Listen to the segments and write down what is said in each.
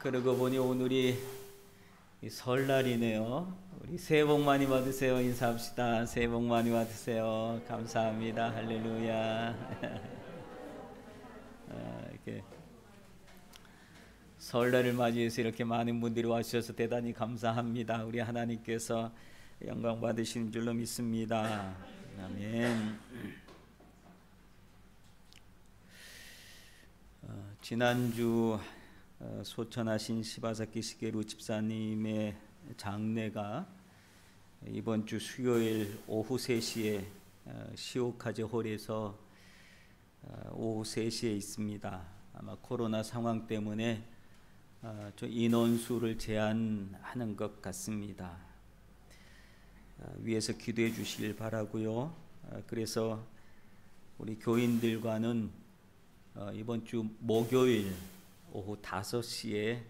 그러고 보니 오늘이 설날이네요. 우리 새해 복 많이 받으세요. 인사합시다. 새해 복 많이 받으세요. 감사합니다. 할렐루야. 이렇게 설날을 맞이해서 이렇게 많은 분들이 와주셔서 대단히 감사합니다. 우리 하나님께서 영광 받으시는 줄로 믿습니다. 아멘. 지난주 소천하신 시바사키 시게루 집사님의 장례가 이번 주 수요일 오후 3시에 시오카제 홀에서 오후 3시에 있습니다. 아마 코로나 상황 때문에 좀 인원수를 제한하는 것 같습니다. 위에서 기도해 주시길 바라고요. 그래서 우리 교인들과는 이번 주 목요일 오후 5시에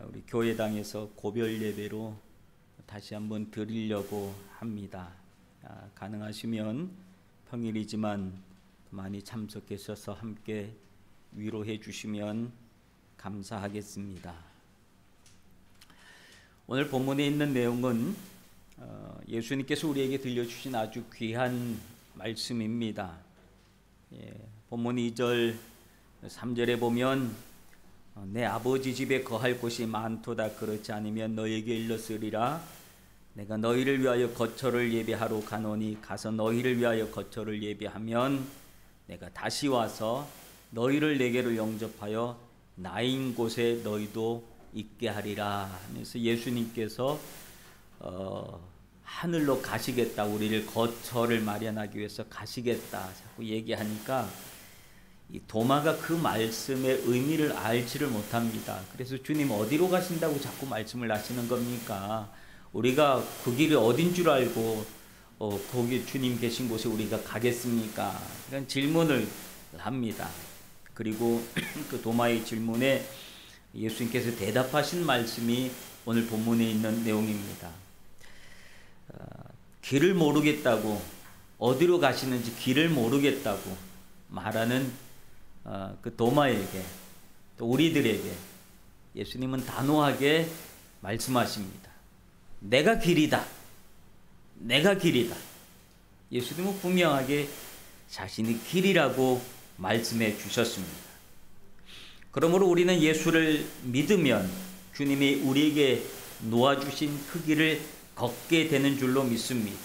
우리 교회당에서 고별 예배로 다시 한번 드리려고 합니다. 가능하시면 평일이지만 많이 참석해 주셔서 함께 위로해 주시면 감사하겠습니다. 오늘 본문에 있는 내용은 예수님께서 우리에게 들려주신 아주 귀한 말씀입니다. 본문 2절 3절에 보면 내 아버지 집에 거할 곳이 많도다. 그렇지 않으면 너에게 일렀으리라. 내가 너희를 위하여 거처를 예비하러 가노니 가서 너희를 위하여 거처를 예비하면 내가 다시 와서 너희를 내게로 영접하여 나인 곳에 너희도 있게 하리라 하면서 예수님께서 하늘로 가시겠다, 우리를 거처를 마련하기 위해서 가시겠다 자꾸 얘기하니까 이 도마가 그 말씀의 의미를 알지를 못합니다. 그래서 주님 어디로 가신다고 자꾸 말씀을 하시는 겁니까? 우리가 그 길이 어딘 줄 알고 거기 주님 계신 곳에 우리가 가겠습니까? 이런 질문을 합니다. 그리고 그 도마의 질문에 예수님께서 대답하신 말씀이 오늘 본문에 있는 내용입니다. 길을 모르겠다고, 어디로 가시는지 길을 모르겠다고 말하는 그 도마에게, 또 우리들에게 예수님은 단호하게 말씀하십니다. 내가 길이다. 내가 길이다. 예수님은 분명하게 자신이 길이라고 말씀해 주셨습니다. 그러므로 우리는 예수를 믿으면 주님이 우리에게 놓아주신 그 길을 걷게 되는 줄로 믿습니다.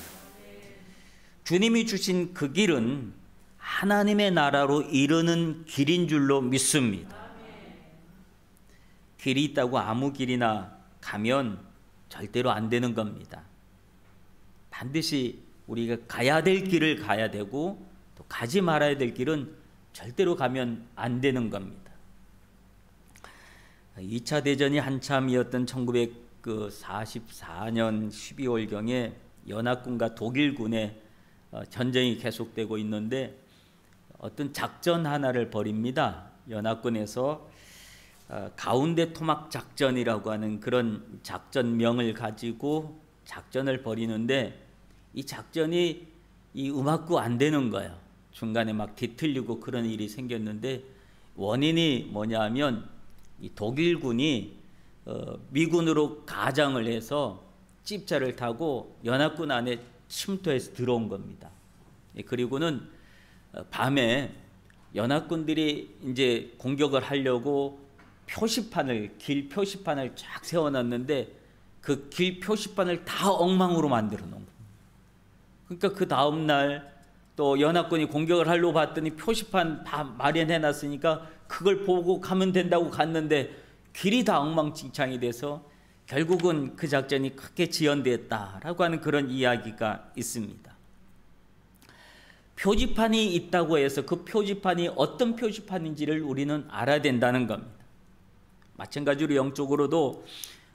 주님이 주신 그 길은 하나님의 나라로 이르는 길인 줄로 믿습니다. 길이 있다고 아무 길이나 가면 절대로 안 되는 겁니다. 반드시 우리가 가야 될 길을 가야 되고 또 가지 말아야 될 길은 절대로 가면 안 되는 겁니다. 2차 대전이 한참이었던 1944년 12월경에 연합군과 독일군의 전쟁이 계속되고 있는데 어떤 작전 하나를 벌입니다. 연합군에서 가운데 토막 작전이라고 하는 그런 작전명을 가지고 작전을 벌이는데 이 작전이 음악고 안 되는 거예요. 중간에 막 뒤틀리고 그런 일이 생겼는데 원인이 뭐냐 하면 이 독일군이 미군으로 가장을 해서 찝차를 타고 연합군 안에 침투해서 들어온 겁니다. 그리고는 밤에 연합군들이 이제 공격을 하려고 길 표시판을 쫙 세워놨는데 그 길 표시판을 다 엉망으로 만들어 놓은 겁니다. 그러니까 그 다음날 또 연합군이 공격을 하려고 봤더니 표시판 다 마련해 놨으니까 그걸 보고 가면 된다고 갔는데 길이 다 엉망진창이 돼서 결국은 그 작전이 크게 지연됐다라고 하는 그런 이야기가 있습니다. 표지판이 있다고 해서 그 표지판이 어떤 표지판인지를 우리는 알아야 된다는 겁니다. 마찬가지로 영적으로도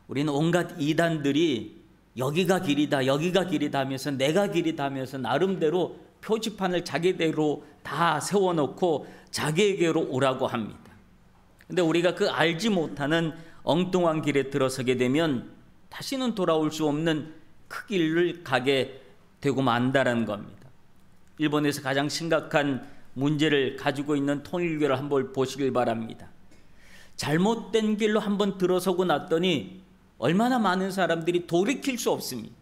우리는 온갖 이단들이 여기가 길이다, 여기가 길이다 하면서 내가 길이다 하면서 나름대로 표지판을 자기대로 다 세워놓고 자기에게로 오라고 합니다. 근데 우리가 그 알지 못하는 엉뚱한 길에 들어서게 되면 다시는 돌아올 수 없는 그 길을 가게 되고 만다라는 겁니다. 일본에서 가장 심각한 문제를 가지고 있는 통일교를 한번 보시길 바랍니다. 잘못된 길로 한번 들어서고 났더니 얼마나 많은 사람들이 돌이킬 수 없습니다.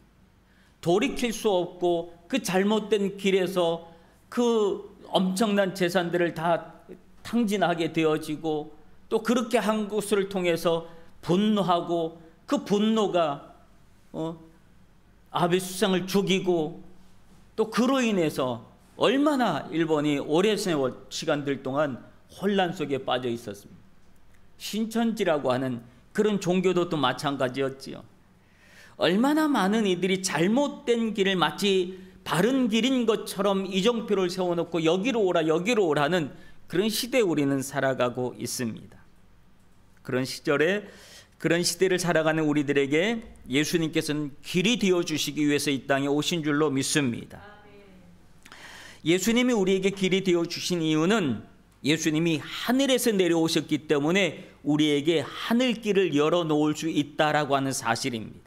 돌이킬 수 없고 그 잘못된 길에서 그 엄청난 재산들을 다 탕진하게 되어지고 또 그렇게 한 것을 통해서 분노하고 그 분노가 아베 수상을 죽이고 또 그로 인해서 얼마나 일본이 오랜 세월 시간들 동안 혼란 속에 빠져 있었습니다. 신천지라고 하는 그런 종교도 또 마찬가지였지요. 얼마나 많은 이들이 잘못된 길을 마치 바른 길인 것처럼 이정표를 세워놓고 여기로 오라 여기로 오라는 그런 시대에 우리는 살아가고 있습니다. 그런 시대를 살아가는 우리들에게 예수님께서는 길이 되어주시기 위해서 이 땅에 오신 줄로 믿습니다. 예수님이 우리에게 길이 되어주신 이유는 예수님이 하늘에서 내려오셨기 때문에 우리에게 하늘길을 열어놓을 수 있다라고 하는 사실입니다.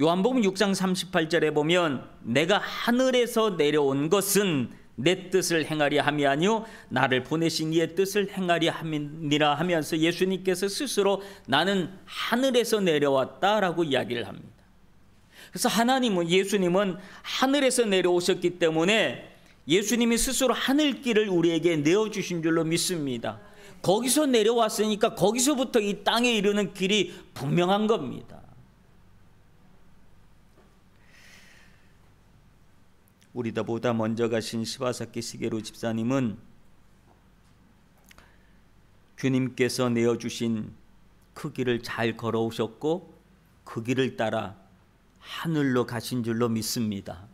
요한복음 6장 38절에 보면 내가 하늘에서 내려온 것은 내 뜻을 행하려 함이 아니요 나를 보내신 이의 뜻을 행하려 함이니라 하면서 예수님께서 스스로 나는 하늘에서 내려왔다라고 이야기를 합니다. 그래서 예수님은 하늘에서 내려오셨기 때문에 예수님이 스스로 하늘길을 우리에게 내어주신 줄로 믿습니다. 거기서 내려왔으니까 거기서부터 이 땅에 이르는 길이 분명한 겁니다. 우리보다 먼저 가신 시바사키 시게루 집사님은 주님께서 내어주신 그 길을 잘 걸어오셨고 그 길을 따라 하늘로 가신 줄로 믿습니다.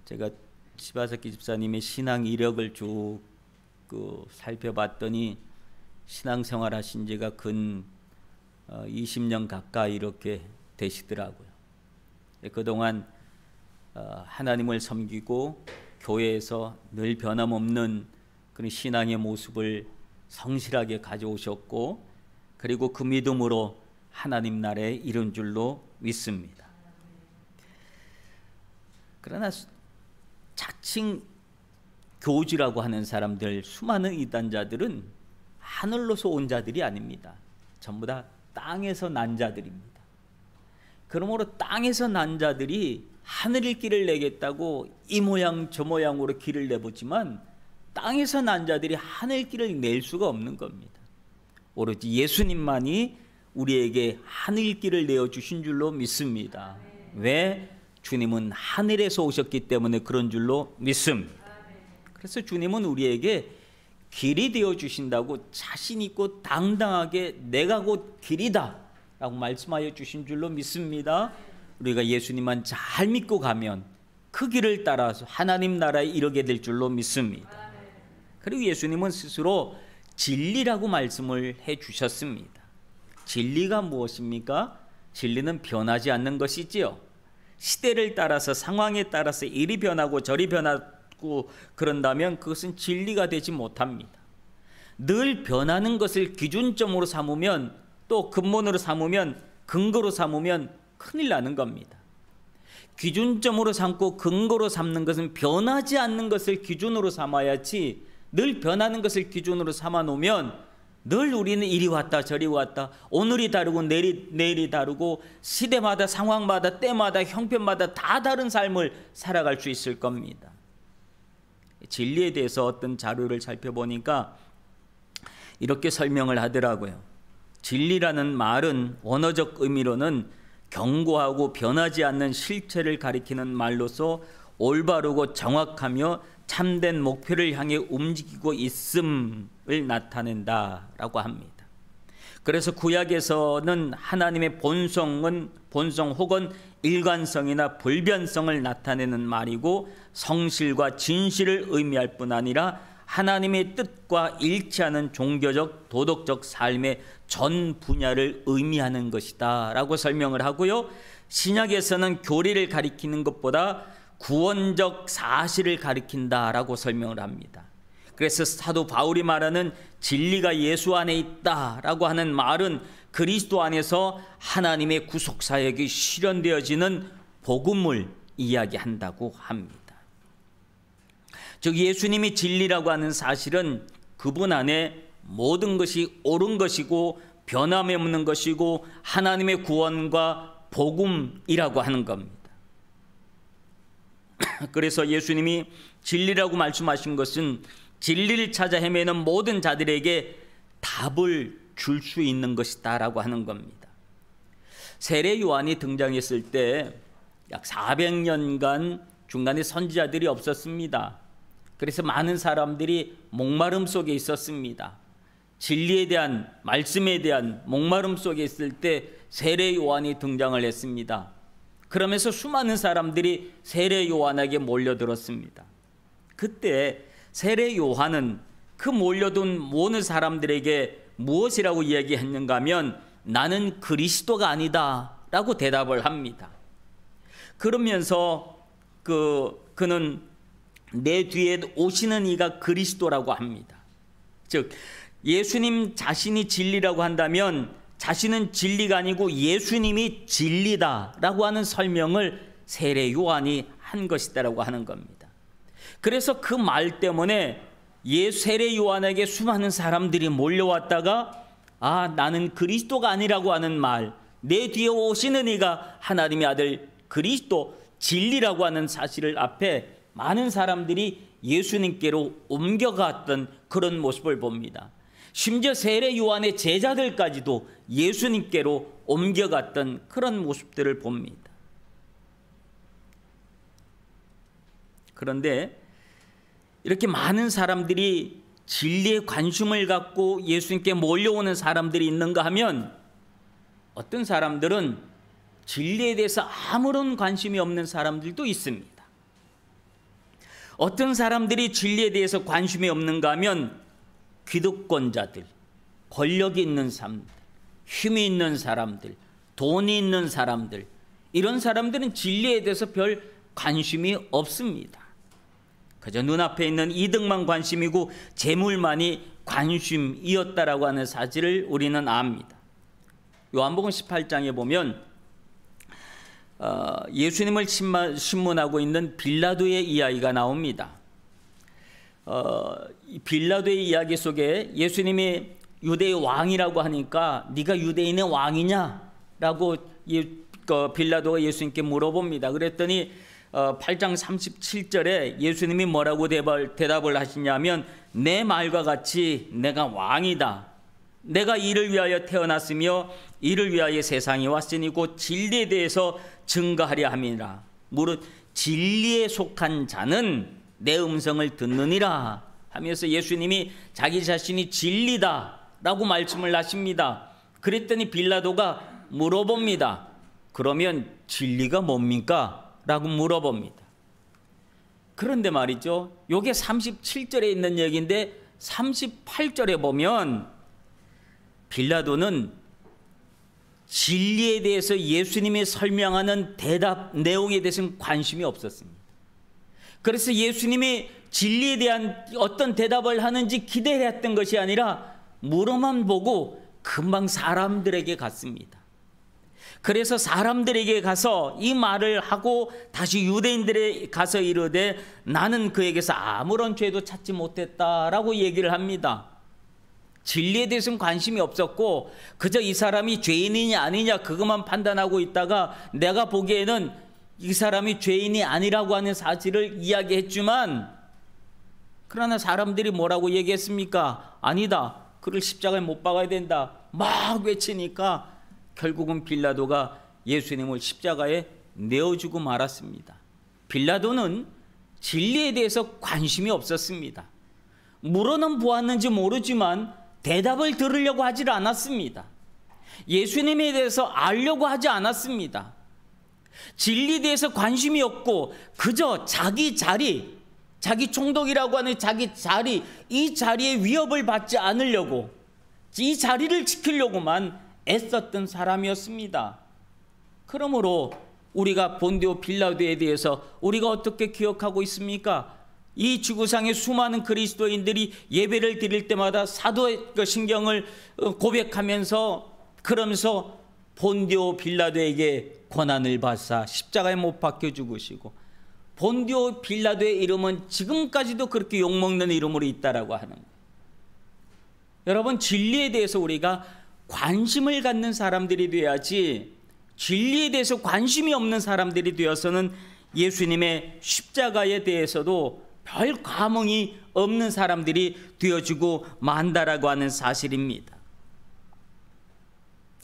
제가 시바사키 집사님의 신앙 이력을 쭉 살펴봤더니 신앙생활 하신 지가 근 20년 가까이 이렇게 되시더라고요. 그동안 하나님을 섬기고 교회에서 늘 변함없는 그런 신앙의 모습을 성실하게 가져오셨고 그리고 그 믿음으로 하나님 나라에 이른 줄로 믿습니다. 그러나 자칭 교주라고 하는 사람들, 수많은 이단자들은 하늘로서 온 자들이 아닙니다. 전부 다 땅에서 난 자들입니다. 그러므로 땅에서 난 자들이 하늘의 길을 내겠다고 이 모양 저 모양으로 길을 내보지만 땅에서 난 자들이 하늘 길을 낼 수가 없는 겁니다. 오로지 예수님만이 우리에게 하늘 길을 내어주신 줄로 믿습니다. 왜? 주님은 하늘에서 오셨기 때문에 그런 줄로 믿습니다. 그래서 주님은 우리에게 길이 되어주신다고 자신 있고 당당하게 내가 곧 길이다 라고 말씀하여 주신 줄로 믿습니다. 우리가 예수님만 잘 믿고 가면 그 길을 따라서 하나님 나라에 이르게 될 줄로 믿습니다. 그리고 예수님은 스스로 진리라고 말씀을 해주셨습니다. 진리가 무엇입니까? 진리는 변하지 않는 것이지요. 시대를 따라서 상황에 따라서 이리 변하고 저리 변하고 그런다면 그것은 진리가 되지 못합니다. 늘 변하는 것을 기준점으로 삼으면 또 근본으로 삼으면 근거로 삼으면 큰일 나는 겁니다. 기준점으로 삼고 근거로 삼는 것은 변하지 않는 것을 기준으로 삼아야지 늘 변하는 것을 기준으로 삼아 놓으면 늘 우리는 이리 왔다 저리 왔다 오늘이 다르고 내일이 다르고 시대마다 상황마다 때마다 형편마다 다 다른 삶을 살아갈 수 있을 겁니다. 진리에 대해서 어떤 자료를 살펴보니까 이렇게 설명을 하더라고요. 진리라는 말은 원어적 의미로는 견고하고 변하지 않는 실체를 가리키는 말로서 올바르고 정확하며 참된 목표를 향해 움직이고 있음을 나타낸다라고 합니다. 그래서 구약에서는 하나님의 본성 혹은 일관성이나 불변성을 나타내는 말이고 성실과 진실을 의미할 뿐 아니라 하나님의 뜻과 일치하는 종교적, 도덕적 삶의 전 분야를 의미하는 것이다 라고 설명을 하고요. 신약에서는 교리를 가리키는 것보다 구원적 사실을 가리킨다라고 설명을 합니다. 그래서 사도 바울이 말하는 진리가 예수 안에 있다라고 하는 말은 그리스도 안에서 하나님의 구속 사역이 실현되어지는 복음을 이야기한다고 합니다. 즉 예수님이 진리라고 하는 사실은 그분 안에 모든 것이 옳은 것이고 변함이 없는 것이고 하나님의 구원과 복음이라고 하는 겁니다. 그래서 예수님이 진리라고 말씀하신 것은 진리를 찾아 헤매는 모든 자들에게 답을 줄 수 있는 것이다 라고 하는 겁니다. 세례 요한이 등장했을 때 약 400년간 중간에 선지자들이 없었습니다. 그래서 많은 사람들이 목마름 속에 있었습니다. 진리에 대한, 말씀에 대한 목마름 속에 있을 때 세례 요한이 등장을 했습니다. 그러면서 수많은 사람들이 세례 요한에게 몰려들었습니다. 그때 세례 요한은 그 몰려든 모든 사람들에게 무엇이라고 이야기했는가 하면 나는 그리스도가 아니다 라고 대답을 합니다. 그러면서 그는 내 뒤에 오시는 이가 그리스도라고 합니다. 즉 예수님 자신이 진리라고 한다면 자신은 진리가 아니고 예수님이 진리다라고 하는 설명을 세례 요한이 한 것이다라고 하는 겁니다. 그래서 그 말 때문에 세례 요한에게 수많은 사람들이 몰려왔다가 나는 그리스도가 아니라고 하는 말, 내 뒤에 오시는 이가 하나님의 아들 그리스도 진리라고 하는 사실을 앞에 많은 사람들이 예수님께로 옮겨갔던 그런 모습을 봅니다. 심지어 세례 요한의 제자들까지도 예수님께로 옮겨갔던 그런 모습들을 봅니다. 그런데 이렇게 많은 사람들이 진리에 관심을 갖고 예수님께 몰려오는 사람들이 있는가 하면 어떤 사람들은 진리에 대해서 아무런 관심이 없는 사람들도 있습니다. 어떤 사람들이 진리에 대해서 관심이 없는가 하면 기득권자들, 권력이 있는 사람들, 힘이 있는 사람들, 돈이 있는 사람들, 이런 사람들은 진리에 대해서 별 관심이 없습니다. 그저 눈앞에 있는 이득만 관심이고 재물만이 관심이었다라고 하는 사실을 우리는 압니다. 요한복음 18장에 보면 예수님을 신문하고 있는 빌라도의 이야기가 나옵니다. 빌라도의 이야기 속에 예수님이 유대의 왕이라고 하니까 네가 유대인의 왕이냐라고 빌라도가 예수님께 물어봅니다. 그랬더니 8장 37절에 예수님이 뭐라고 대답을 하시냐면 내 말과 같이 내가 왕이다. 내가 이를 위하여 태어났으며 이를 위하여 세상에 왔으니 곧 진리에 대해서 증거하려 함이라. 무릇 진리에 속한 자는 내 음성을 듣느니라 하면서 예수님이 자기 자신이 진리다 라고 말씀을 하십니다. 그랬더니 빌라도가 물어봅니다. 그러면 진리가 뭡니까? 라고 물어봅니다. 그런데 말이죠, 요게 37절에 있는 얘기인데 38절에 보면 빌라도는 진리에 대해서 예수님이 설명하는 대답 내용에 대해서는 관심이 없었습니다. 그래서 예수님이 진리에 대한 어떤 대답을 하는지 기대했던 것이 아니라 물어만 보고 금방 사람들에게 갔습니다. 그래서 사람들에게 가서 이 말을 하고 다시 유대인들에 가서 이르되 나는 그에게서 아무런 죄도 찾지 못했다라고 얘기를 합니다. 진리에 대해서는 관심이 없었고 그저 이 사람이 죄인이냐 아니냐 그것만 판단하고 있다가 내가 보기에는 이 사람이 죄인이 아니라고 하는 사실을 이야기했지만 그러나 사람들이 뭐라고 얘기했습니까? 아니다. 그를 십자가에 못 박아야 된다. 막 외치니까 결국은 빌라도가 예수님을 십자가에 내어주고 말았습니다. 빌라도는 진리에 대해서 관심이 없었습니다. 물어는 보았는지 모르지만 대답을 들으려고 하지 않았습니다. 예수님에 대해서 알려고 하지 않았습니다. 진리에 대해서 관심이 없고 그저 자기 자리, 자기 총독이라고 하는 자기 자리, 이 자리에 위협을 받지 않으려고 이 자리를 지키려고만 애썼던 사람이었습니다. 그러므로 우리가 본디오 빌라도에 대해서 우리가 어떻게 기억하고 있습니까? 이 지구상의 수많은 그리스도인들이 예배를 드릴 때마다 사도의 신경을 고백하면서 그러면서 본디오 빌라도에게 고난을 받사 십자가에 못 박혀 죽으시고 본디오 빌라도의 이름은 지금까지도 그렇게 욕먹는 이름으로 있다라고 하는 거예요. 여러분, 진리에 대해서 우리가 관심을 갖는 사람들이 되어야지, 진리에 대해서 관심이 없는 사람들이 되어서는 예수님의 십자가에 대해서도 별 감흥이 없는 사람들이 되어지고 만다라고 하는 사실입니다.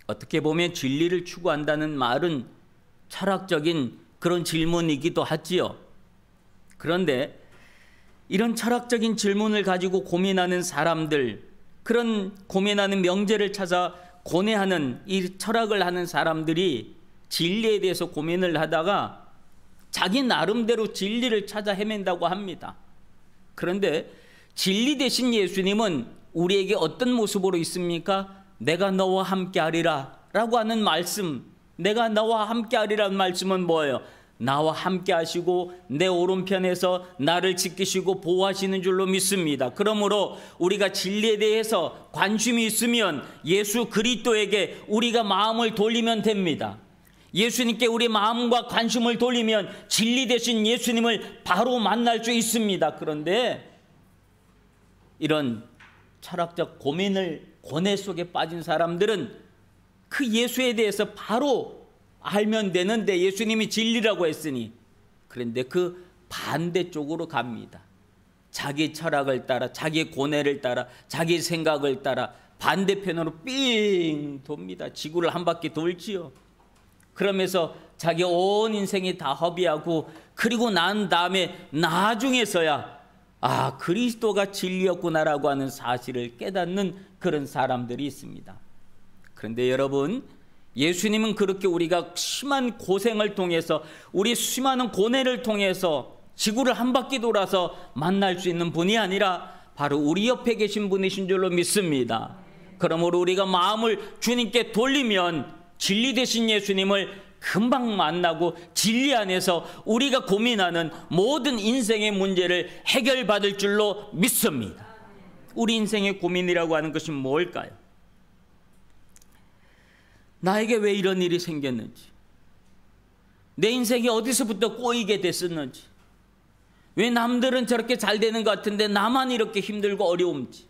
어떻게 보면 진리를 추구한다는 말은 철학적인 그런 질문이기도 하지요. 그런데 이런 철학적인 질문을 가지고 고민하는 사람들, 그런 고민하는 명제를 찾아 고뇌하는 이 철학을 하는 사람들이 진리에 대해서 고민을 하다가 자기 나름대로 진리를 찾아 헤맨다고 합니다. 그런데 진리 되신 예수님은 우리에게 어떤 모습으로 있습니까? 내가 너와 함께하리라 라고 하는 말씀, 내가 너와 함께하리라는 말씀은 뭐예요? 나와 함께 하시고 내 오른편에서 나를 지키시고 보호하시는 줄로 믿습니다. 그러므로 우리가 진리에 대해서 관심이 있으면 예수 그리스도에게 우리가 마음을 돌리면 됩니다. 예수님께 우리 마음과 관심을 돌리면 진리 되신 예수님을 바로 만날 수 있습니다. 그런데 이런 철학적 고뇌 속에 빠진 사람들은 그 예수에 대해서 바로 알면 되는데, 예수님이 진리라고 했으니, 그런데 그 반대쪽으로 갑니다. 자기 철학을 따라, 자기 고뇌를 따라, 자기 생각을 따라 반대편으로 삥 돕니다. 지구를 한 바퀴 돌지요. 그러면서 자기 온 인생이 다 허비하고, 그리고 난 다음에 나중에서야 그리스도가 진리였구나라고 하는 사실을 깨닫는 그런 사람들이 있습니다. 그런데 여러분, 예수님은 그렇게 우리가 심한 고생을 통해서, 우리 수많은 고뇌를 통해서 지구를 한 바퀴 돌아서 만날 수 있는 분이 아니라 바로 우리 옆에 계신 분이신 줄로 믿습니다. 그러므로 우리가 마음을 주님께 돌리면 진리 되신 예수님을 금방 만나고 진리 안에서 우리가 고민하는 모든 인생의 문제를 해결받을 줄로 믿습니다. 우리 인생의 고민이라고 하는 것이 뭘까요? 나에게 왜 이런 일이 생겼는지, 내 인생이 어디서부터 꼬이게 됐었는지, 왜 남들은 저렇게 잘 되는 것 같은데 나만 이렇게 힘들고 어려운지,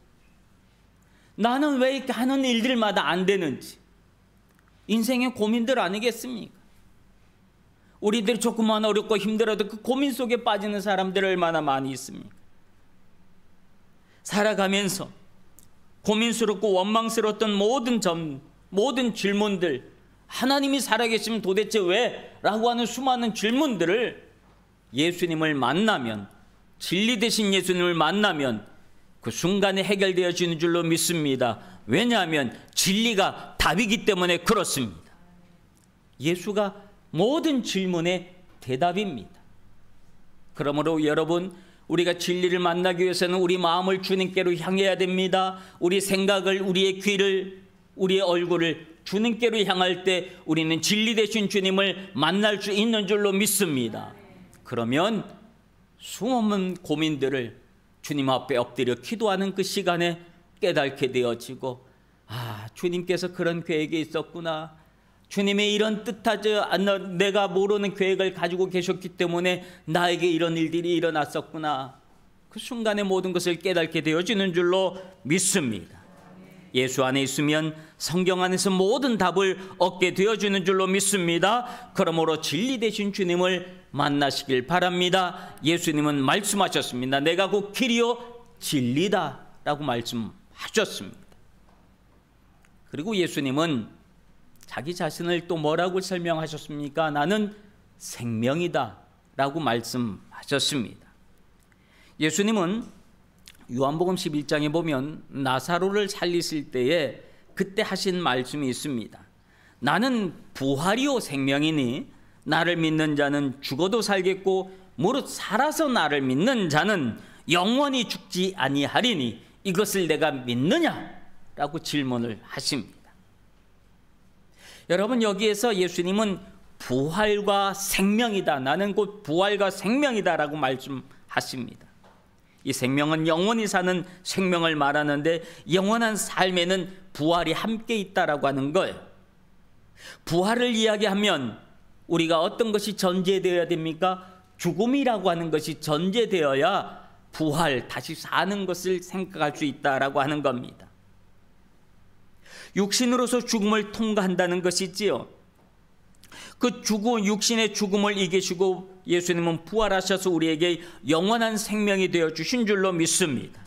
나는 왜 이렇게 하는 일들마다 안 되는지, 인생의 고민들 아니겠습니까? 우리들이 조금만 어렵고 힘들어도 그 고민 속에 빠지는 사람들 얼마나 많이 있습니까? 살아가면서 고민스럽고 원망스러웠던 모든 질문들, 하나님이 살아계시면 도대체 왜? 라고 하는 수많은 질문들을 예수님을 만나면, 진리 되신 예수님을 만나면 그 순간에 해결되어지는 줄로 믿습니다. 왜냐하면 진리가 답이기 때문에 그렇습니다. 예수가 모든 질문의 대답입니다. 그러므로 여러분, 우리가 진리를 만나기 위해서는 우리 마음을 주님께로 향해야 됩니다. 우리 생각을, 우리의 귀를, 우리의 얼굴을 주님께로 향할 때 우리는 진리 되신 주님을 만날 수 있는 줄로 믿습니다. 그러면 수없는 고민들을 주님 앞에 엎드려 기도하는 그 시간에 깨닫게 되어지고, 주님께서 그런 계획이 있었구나, 주님의 이런 뜻하지 않는 내가 모르는 계획을 가지고 계셨기 때문에 나에게 이런 일들이 일어났었구나, 그 순간에 모든 것을 깨닫게 되어지는 줄로 믿습니다. 예수 안에 있으면 성경 안에서 모든 답을 얻게 되어지는 줄로 믿습니다. 그러므로 진리 되신 주님을 만나시길 바랍니다. 예수님은 말씀하셨습니다. 내가 곧 길이요 진리다 라고 말씀하셨습니다. 그리고 예수님은 자기 자신을 또 뭐라고 설명하셨습니까? 나는 생명이다 라고 말씀하셨습니다. 예수님은 요한복음 11장에 보면 나사로를 살리실 때에 그때 하신 말씀이 있습니다. 나는 부활이요 생명이니 나를 믿는 자는 죽어도 살겠고 무릇 살아서 나를 믿는 자는 영원히 죽지 아니하리니 이것을 내가 믿느냐? 라고 질문을 하십니다. 여러분, 여기에서 예수님은 부활과 생명이다, 나는 곧 부활과 생명이다 라고 말씀하십니다. 이 생명은 영원히 사는 생명을 말하는데 영원한 삶에는 부활이 함께 있다라고 하는 거예요. 부활을 이야기하면 우리가 어떤 것이 전제되어야 됩니까? 죽음이라고 하는 것이 전제되어야 부활, 다시 사는 것을 생각할 수 있다라고 하는 겁니다. 육신으로서 죽음을 통과한다는 것이지요. 그 육신의 죽음을 이기시고 예수님은 부활하셔서 우리에게 영원한 생명이 되어 주신 줄로 믿습니다.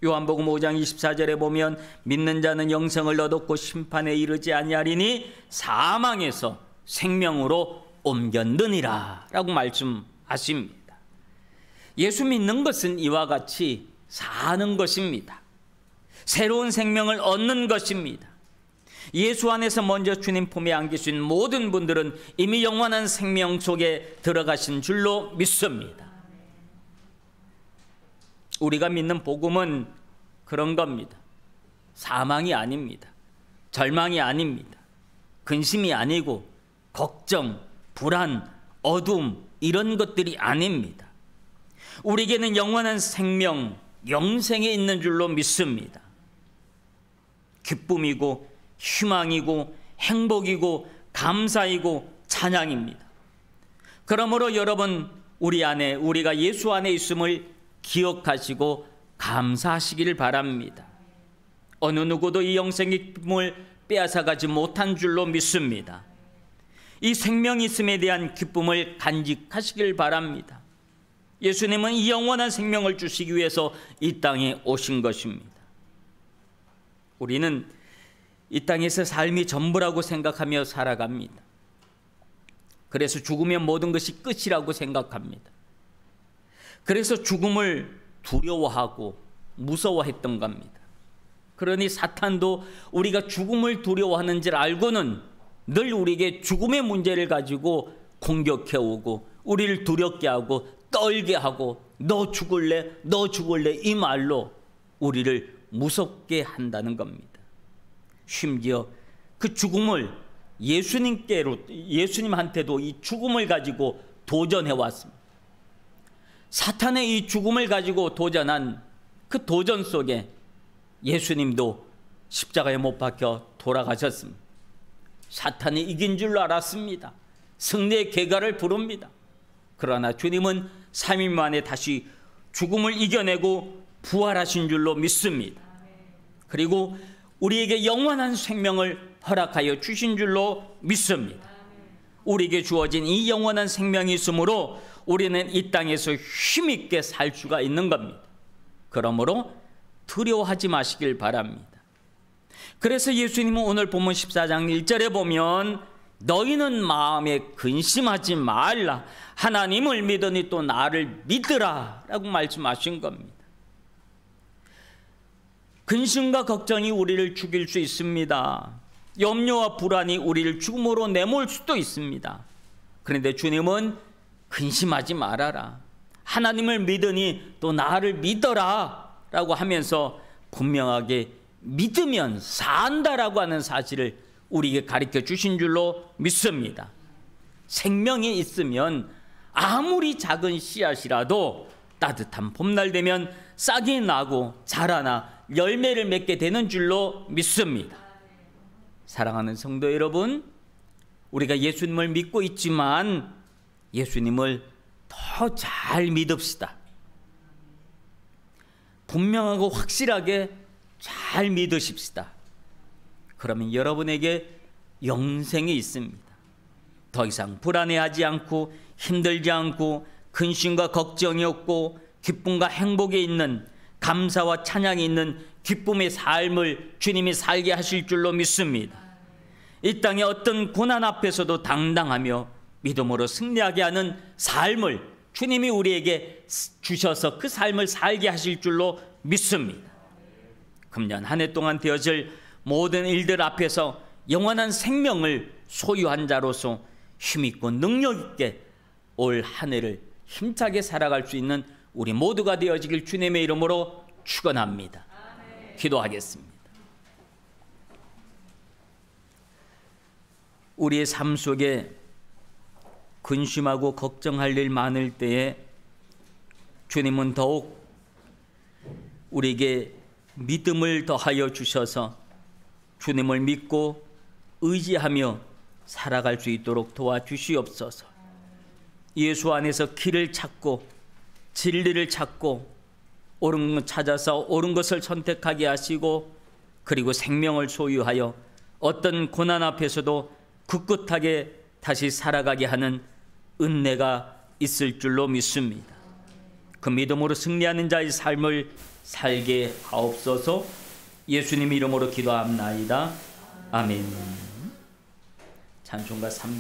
요한복음 5장 24절에 보면 믿는 자는 영생을 얻었고 심판에 이르지 아니하리니 사망에서 생명으로 옮겼느니라 라고 말씀하십니다. 예수 믿는 것은 이와 같이 사는 것입니다. 새로운 생명을 얻는 것입니다. 예수 안에서 먼저 주님 품에 안기신 모든 분들은 이미 영원한 생명 속에 들어가신 줄로 믿습니다. 우리가 믿는 복음은 그런 겁니다. 사망이 아닙니다. 절망이 아닙니다. 근심이 아니고 걱정, 불안, 어둠 이런 것들이 아닙니다. 우리에게는 영원한 생명, 영생에 있는 줄로 믿습니다. 기쁨이고 희망이고 행복이고 감사이고 찬양입니다. 그러므로 여러분 우리 안에 우리가 예수 안에 있음을 기억하시고 감사하시기를 바랍니다. 어느 누구도 이 영생의 기쁨을 빼앗아가지 못한 줄로 믿습니다. 이 생명이 있음에 대한 기쁨을 간직하시길 바랍니다. 예수님은 이 영원한 생명을 주시기 위해서 이 땅에 오신 것입니다. 우리는 이 땅에서 삶이 전부라고 생각하며 살아갑니다. 그래서 죽으면 모든 것이 끝이라고 생각합니다. 그래서 죽음을 두려워하고 무서워했던 겁니다. 그러니 사탄도 우리가 죽음을 두려워하는 줄 알고는 늘 우리에게 죽음의 문제를 가지고 공격해오고 우리를 두렵게 하고 떨게 하고 너 죽을래? 너 죽을래? 이 말로 우리를 무섭게 한다는 겁니다. 심지어 그 죽음을 예수님한테도 이 죽음을 가지고 도전해 왔습니다. 사탄의 이 죽음을 가지고 도전한 그 도전 속에 예수님도 십자가에 못 박혀 돌아가셨습니다. 사탄이 이긴 줄로 알았습니다. 승리의 계가를 부릅니다. 그러나 주님은 3일 만에 다시 죽음을 이겨내고 부활하신 줄로 믿습니다. 그리고 우리에게 영원한 생명을 허락하여 주신 줄로 믿습니다. 우리에게 주어진 이 영원한 생명이 있으므로 우리는 이 땅에서 힘있게 살 수가 있는 겁니다. 그러므로 두려워하지 마시길 바랍니다. 그래서 예수님은 오늘 본문 14장 1절에 보면 너희는 마음에 근심하지 말라. 하나님을 믿으니 또 나를 믿으라 라고 말씀하신 겁니다. 근심과 걱정이 우리를 죽일 수 있습니다. 염려와 불안이 우리를 죽음으로 내몰 수도 있습니다. 그런데 주님은 근심하지 말아라. 하나님을 믿으니 또 나를 믿어라 라고 하면서 분명하게 믿으면 산다라고 하는 사실을 우리에게 가르쳐 주신 줄로 믿습니다. 생명이 있으면 아무리 작은 씨앗이라도 따뜻한 봄날 되면 싹이 나고 자라나 열매를 맺게 되는 줄로 믿습니다. 사랑하는 성도 여러분, 우리가 예수님을 믿고 있지만 예수님을 더 잘 믿읍시다. 분명하고 확실하게 잘 믿으십시다. 그러면 여러분에게 영생이 있습니다. 더 이상 불안해하지 않고 힘들지 않고 근심과 걱정이 없고 기쁨과 행복에 있는 감사와 찬양이 있는 기쁨의 삶을 주님이 살게 하실 줄로 믿습니다. 이 땅의 어떤 고난 앞에서도 당당하며 믿음으로 승리하게 하는 삶을 주님이 우리에게 주셔서 그 삶을 살게 하실 줄로 믿습니다. 금년 한 해 동안 되어질 모든 일들 앞에서 영원한 생명을 소유한 자로서 힘있고 능력있게 올 한 해를 힘차게 살아갈 수 있는 우리 모두가 되어지길 주님의 이름으로 축원합니다. 기도하겠습니다. 우리의 삶 속에 근심하고 걱정할 일 많을 때에 주님은 더욱 우리에게 믿음을 더하여 주셔서 주님을 믿고 의지하며 살아갈 수 있도록 도와주시옵소서. 예수 안에서 길을 찾고 진리를 찾고 옳은 것 찾아서 옳은 것을 선택하게 하시고 그리고 생명을 소유하여 어떤 고난 앞에서도 굳굳하게 다시 살아가게 하는 은혜가 있을 줄로 믿습니다. 그 믿음으로 승리하는 자의 삶을 살게 하옵소서. 예수님 이름으로 기도합나이다. 아멘. 찬송가 300